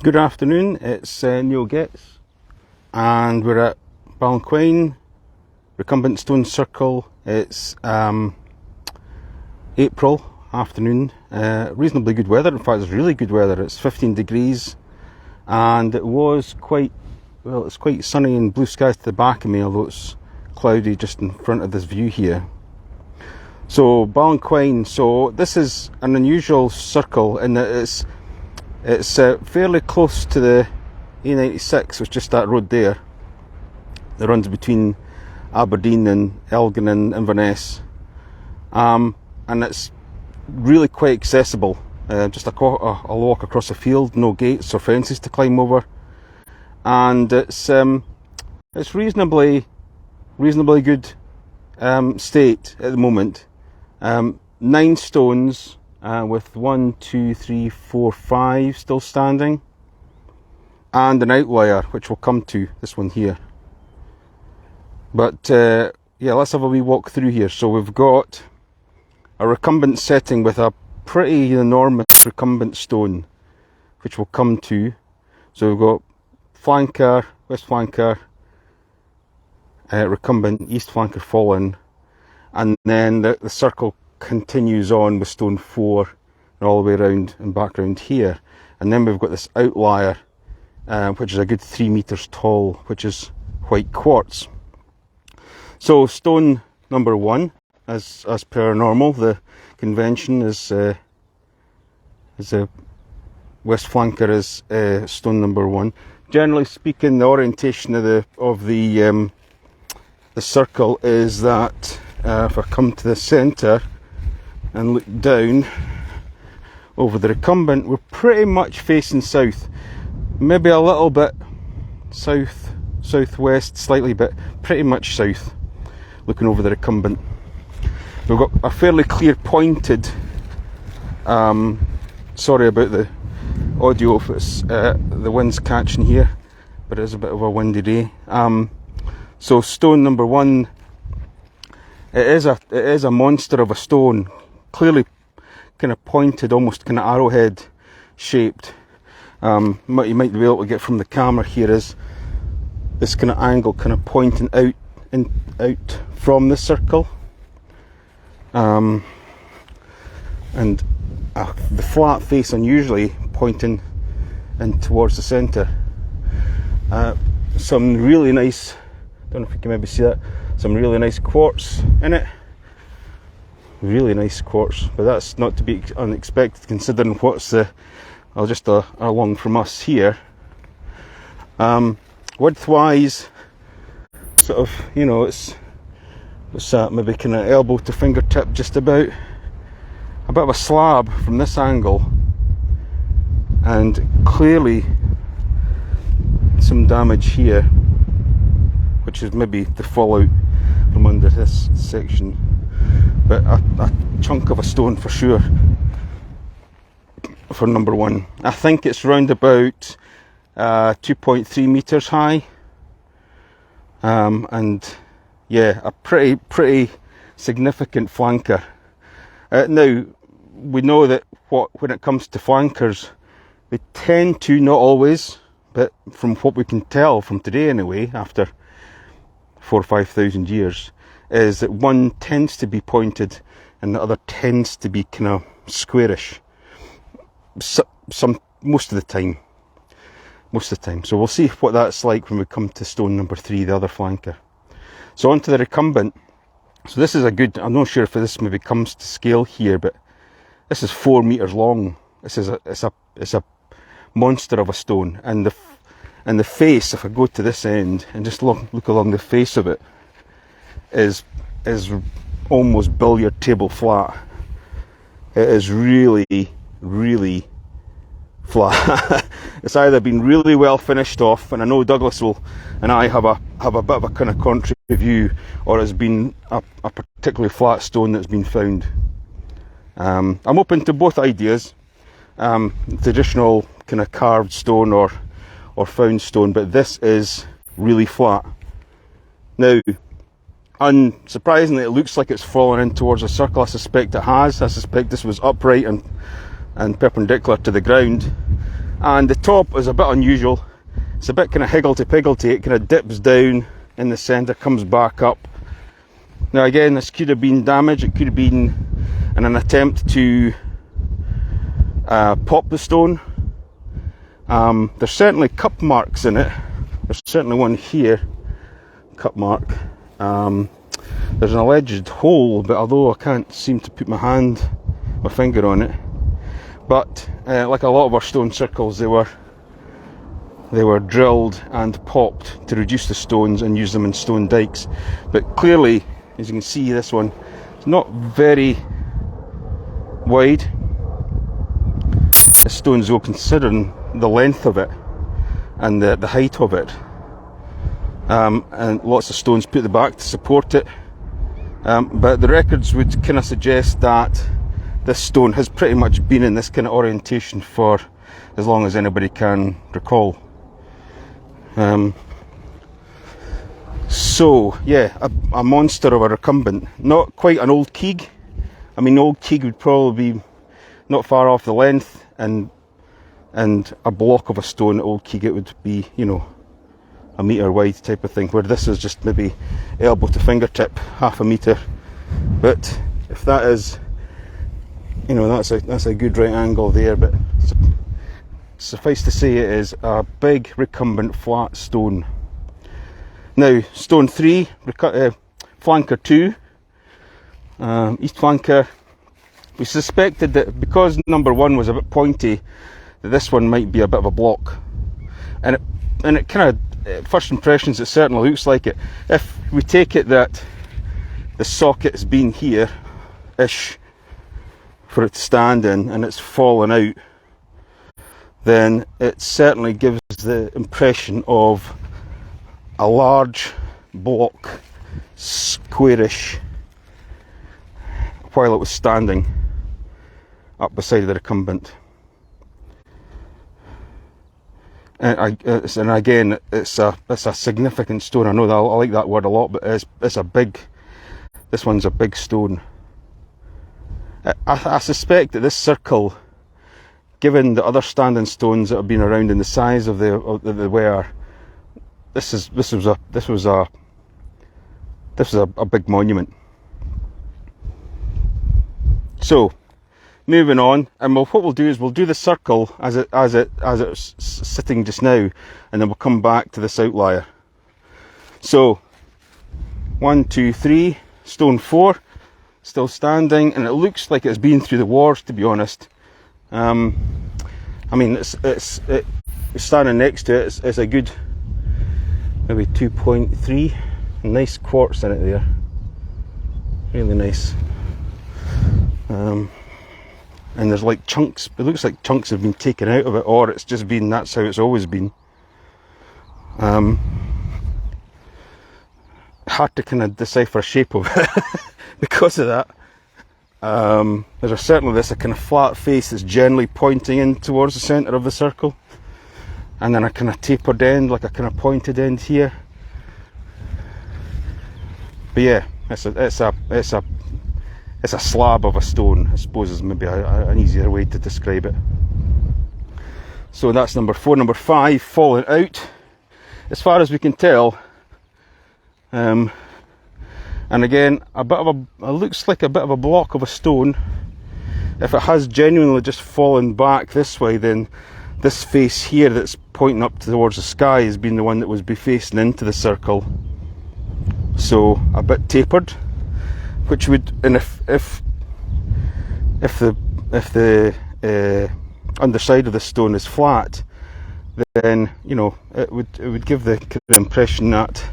Good afternoon, it's Neil Getz, and we're at Balquhain Recumbent Stone Circle. It's April afternoon, reasonably good weather. In fact, it's really good weather. It's 15 degrees, and it was quite sunny and blue skies to the back of me, although it's cloudy just in front of this view here. So Balquhain, so this is an unusual circle in that it's fairly close to the A96, which is just that road there that runs between Aberdeen and Elgin and Inverness, and it's really quite accessible. Just a walk across a field, no gates or fences to climb over, and it's reasonably good state at the moment. 9 stones. With 1, 2, 3, 4, 5 still standing, and an outlier which we'll come to, this one here. But yeah, let's have a wee walk through here. So we've got a recumbent setting with a pretty enormous recumbent stone, which we'll come to. So we've got flanker, west flanker, recumbent, east flanker fallen, and then the circle continues on with stone 4 and all the way around and back around here, and then we've got this outlier which is a good 3 meters tall, which is white quartz. So stone number 1, as per normal, the convention is a west flanker is stone number 1. Generally speaking, the orientation of the circle is that if I come to the centre and look down over the recumbent, we're pretty much facing south, maybe a little bit southwest slightly, but pretty much south, looking over the recumbent. We've got a fairly clear pointed, sorry about the audio if it's the wind's catching here, but it is a bit of a windy day. So stone number 1, it is a monster of a stone, clearly kind of pointed, almost kind of arrowhead shaped. What you might be able to get from the camera here is this kind of angle kind of pointing out from the circle, and the flat face unusually pointing in towards the centre. Some really nice, don't know if you can maybe see that, some really nice quartz in it. Really nice quartz, but that's not to be unexpected considering what's just along from us here. Width-wise, sort of, you know, it's maybe kind of elbow to fingertip, just about. A bit of a slab from this angle, and clearly some damage here, which is maybe the fallout from under this section. But a chunk of a stone for sure for number 1. I think it's round about 2.3 meters high, and yeah, a pretty significant flanker. Now we know that when it comes to flankers, they tend to, not always, but from what we can tell from today anyway, after 4,000 or 5,000 years, is that one tends to be pointed and the other tends to be kind of squarish. Most of the time. So we'll see what that's like when we come to stone number 3, the other flanker. So onto the recumbent. So this is a good, I'm not sure if this maybe comes to scale here, but this is 4 meters long. It's a monster of a stone, and the face, if I go to this end and just look along the face of it, is almost billiard table flat. It is really flat. It's either been really well finished off, and I know Douglas and I have a bit of a kind of contrary view, or it's been a particularly flat stone that's been found. I'm open to both ideas, traditional kind of carved stone or found stone, but this is really flat. Now, unsurprisingly, it looks like it's fallen in towards a circle. I suspect it has. I suspect this was upright and perpendicular to the ground, And the top is a bit unusual. It's a bit kind of higgledy-piggledy. It kind of dips down in the centre, comes back up. Now again, this could have been damage. It could have been in an attempt to pop the stone. There's certainly cup marks in it. There's certainly one here, cup mark. There's an alleged hole, but although I can't seem to put my finger on it. But like a lot of our stone circles, they were drilled and popped to reduce the stones and use them in stone dikes. But clearly, as you can see, this one is not very wide. The stone's though, considering the length of it and the height of it, and lots of stones put at the back to support it. But the records would kind of suggest that this stone has pretty much been in this kind of orientation for as long as anybody can recall. So yeah, a monster of a recumbent. Not quite an old keeg. I mean, old keeg would probably be not far off the length, and a block of a stone. Old keeg, it would be, you know, a metre wide type of thing, where this is just maybe elbow to fingertip, half a metre. But if that is, you know, that's a good right angle there. But suffice to say, it is a big recumbent flat stone. Now, stone 3, flanker 2, east flanker. We suspected that because number 1 was a bit pointy, that this one might be a bit of a block, and it kind of, first impressions, it certainly looks like it. If we take it that the socket has been here-ish for it to stand in, and it's fallen out, then it certainly gives the impression of a large block, squarish, while it was standing up beside the recumbent. And again, it's a significant stone. I know that I like that word a lot, but it's a big. This one's a big stone. I suspect that this circle, given the other standing stones that have been around in the size of the wear, this was a big monument. So, moving on, and what we'll do is we'll do the circle as it's sitting just now, and then we'll come back to this outlier. So, 1, 2, 3, stone 4, still standing, and it looks like it's been through the wars, to be honest. I mean, it's standing next to it. It's a good maybe 2.3, nice quartz in it there, really nice. And there's like chunks, it looks like chunks have been taken out of it, or it's just been, that's how it's always been. Hard to kind of decipher shape of it because of that. There's certainly this a kind of flat face that's generally pointing in towards the centre of the circle, and then a kind of tapered end, like a kind of pointed end here. But yeah, it's a slab of a stone, I suppose, is maybe an easier way to describe it. So that's number 4. Number 5, falling out, as far as we can tell. And again, it looks like a bit of a block of a stone. If it has genuinely just fallen back this way, then this face here that's pointing up towards the sky has been the one that was facing into the circle. So a bit tapered, which would, and if the underside of the stone is flat, then, you know, it would give the impression that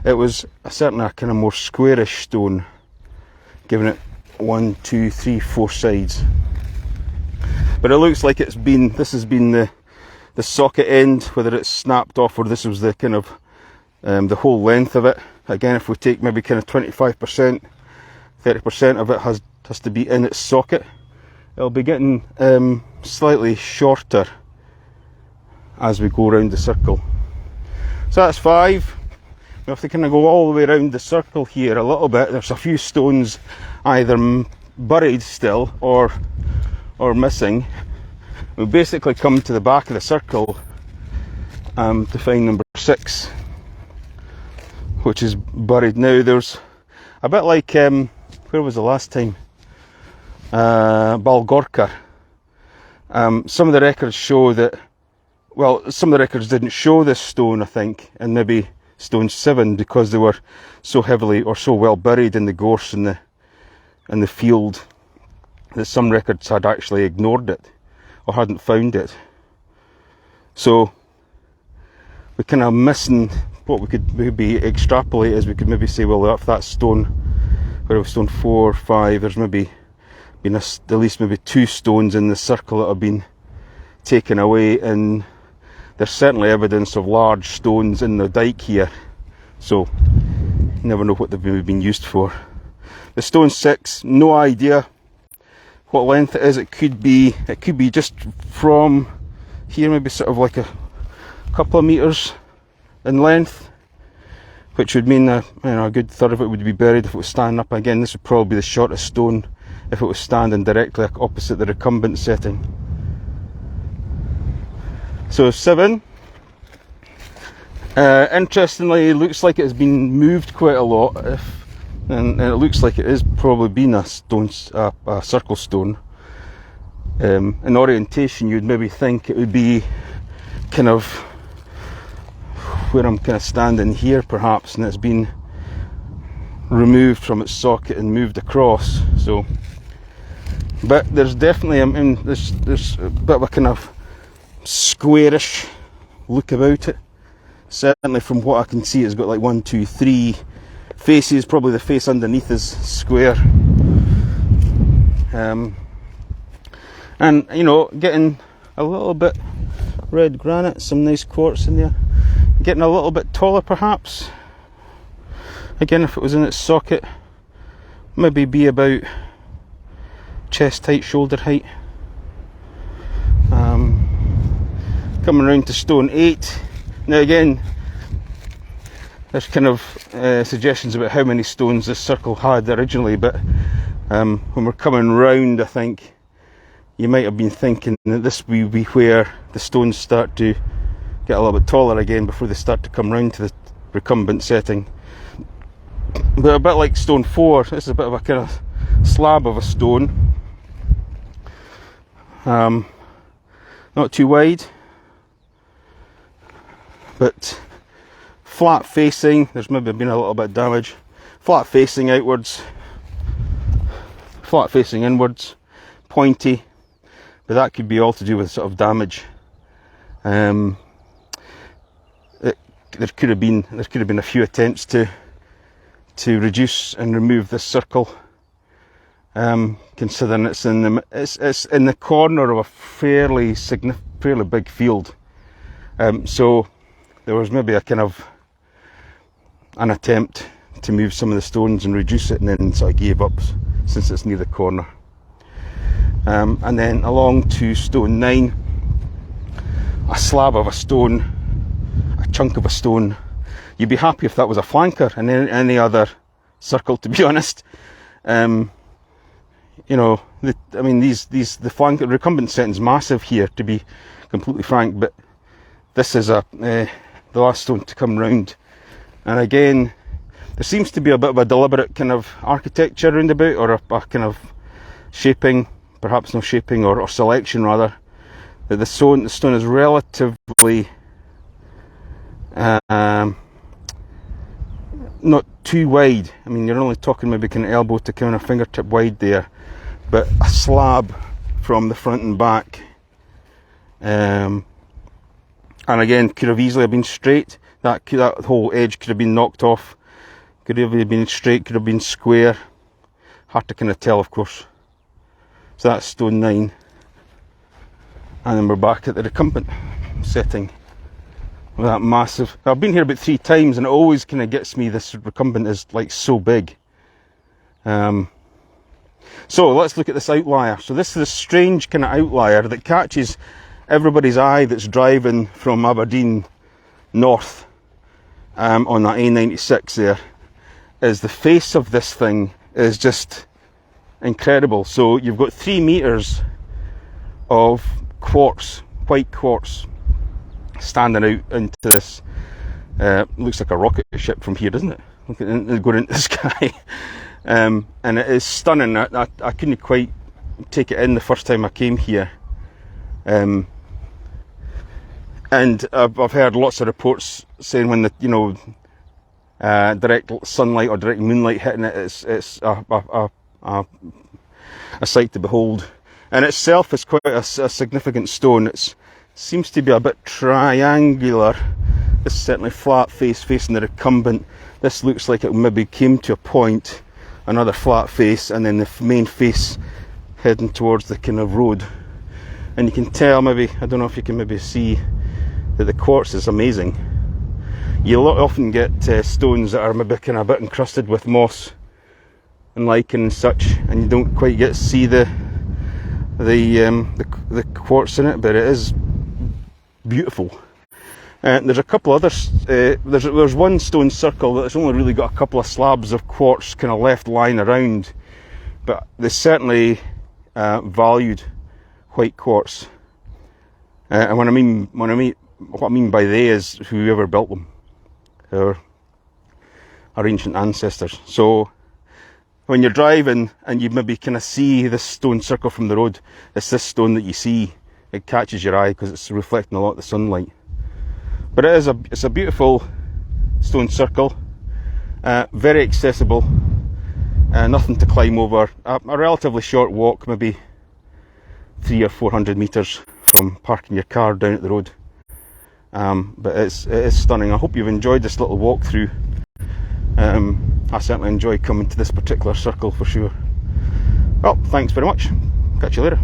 it was certainly a kind of more squarish stone, giving it 1, 2, 3, 4 sides. But it looks like this has been the socket end, whether it's snapped off or this was the kind of the whole length of it. Again, if we take maybe kind of 25%, 30% of it has to be in its socket, it'll be getting slightly shorter as we go around the circle. So that's 5. We have to kind of go all the way around the circle here a little bit. There's a few stones either buried still or missing, We basically come to the back of the circle to find number 6, which is buried. Now there's a bit like, where was the last time? Balquhain. Some of the records show that, well, some of the records didn't show this stone, I think, and maybe stone 7, because they were so heavily or so well buried in the gorse in the field that some records had actually ignored it or hadn't found it. So we're kind of missing what we could maybe extrapolate is we could maybe say, well, if that stone, where it was stone 4 or 5, there's maybe been at least maybe 2 stones in the circle that have been taken away, and there's certainly evidence of large stones in the dike here, so you never know what they've maybe been used for. The stone 6, no idea what length it is. It could be just from here, maybe sort of like a couple of metres in length, which would mean that, you know, a good third of it would be buried if it was standing up. Again, this would probably be the shortest stone if it was standing directly opposite the recumbent setting. So 7, interestingly, looks like it has been moved quite a lot, and it looks like it is probably been a circle stone. In orientation, you'd maybe think it would be kind of where I'm kind of standing here, perhaps, and it's been removed from its socket and moved across. So, but there's definitely, I mean, there's a bit of a kind of squarish look about it. Certainly from what I can see, it's got like 1, 2, 3 faces. Probably the face underneath is square. And, you know, getting a little bit red granite, some nice quartz in there. Getting a little bit taller, perhaps. Again, if it was in its socket, maybe be about chest height, shoulder height. Coming around to stone 8. Now again, there's kind of suggestions about how many stones this circle had originally, but when we're coming round, I think you might have been thinking that this will be where the stones start to get a little bit taller again before they start to come round to the recumbent setting. But a bit like stone 4, this is a bit of a kind of slab of a stone. Not too wide, but flat facing. There's maybe been a little bit of damage. Flat facing outwards, flat facing inwards, pointy, but that could be all to do with sort of damage. There could have been a few attempts to reduce and remove this circle, considering it's in the corner of a fairly big field. So there was maybe a kind of an attempt to move some of the stones and reduce it, and then sort of gave up since it's near the corner. And then along to stone 9, a slab of a stone, a chunk of a stone. You'd be happy if that was a flanker in any other circle, to be honest. You know, the flanker recumbent setting's massive here, to be completely frank, but this is the last stone to come round. And again, there seems to be a bit of a deliberate kind of architecture round about, or a kind of shaping, perhaps no shaping, or selection rather, that the stone is relatively not too wide. I mean, you're only talking maybe kind of elbow to kind of fingertip wide there, but a slab from the front and back. And again, could have easily been straight. That whole edge could have been knocked off. Could have been straight, could have been square. Hard to kind of tell, of course. So that's stone 9. And then we're back at the recumbent setting. With that massive... I've been here about 3 times, and it always kind of gets me, this recumbent is like so big. So let's look at this outlier. So this is a strange kind of outlier that catches everybody's eye that's driving from Aberdeen north on that A96 there. Is the face of this thing is just incredible. So you've got 3 metres of quartz, white quartz, standing out into this. Looks like a rocket ship from here, doesn't it? Look at it going into the sky. And it is stunning. I couldn't quite take it in the first time I came here. And I've heard lots of reports saying when the direct sunlight or direct moonlight hitting it, it's a sight to behold. And itself is quite a significant stone. It seems to be a bit triangular. This is certainly flat face facing the recumbent. This looks like it maybe came to a point, another flat face, and then the main face heading towards the kind of road. And you can tell, maybe, I don't know if you can maybe see that the quartz is amazing. You'll often get stones that are maybe kind of a bit encrusted with moss and lichen and such, and you don't quite get to see the quartz in it, but it is beautiful. There's a couple others. There's one stone circle that's only really got a couple of slabs of quartz kind of left lying around, but they certainly valued white quartz. And what I mean by they is whoever built them, our ancient ancestors. So when you're driving and you maybe kind of see this stone circle from the road, it's this stone that you see. It catches your eye because it's reflecting a lot of the sunlight. But it's a beautiful stone circle, very accessible, nothing to climb over. A relatively short walk, maybe 300 or 400 metres from parking your car down at the road. But it is stunning. I hope you've enjoyed this little walkthrough. I certainly enjoy coming to this particular circle for sure. Well, thanks very much. Catch you later.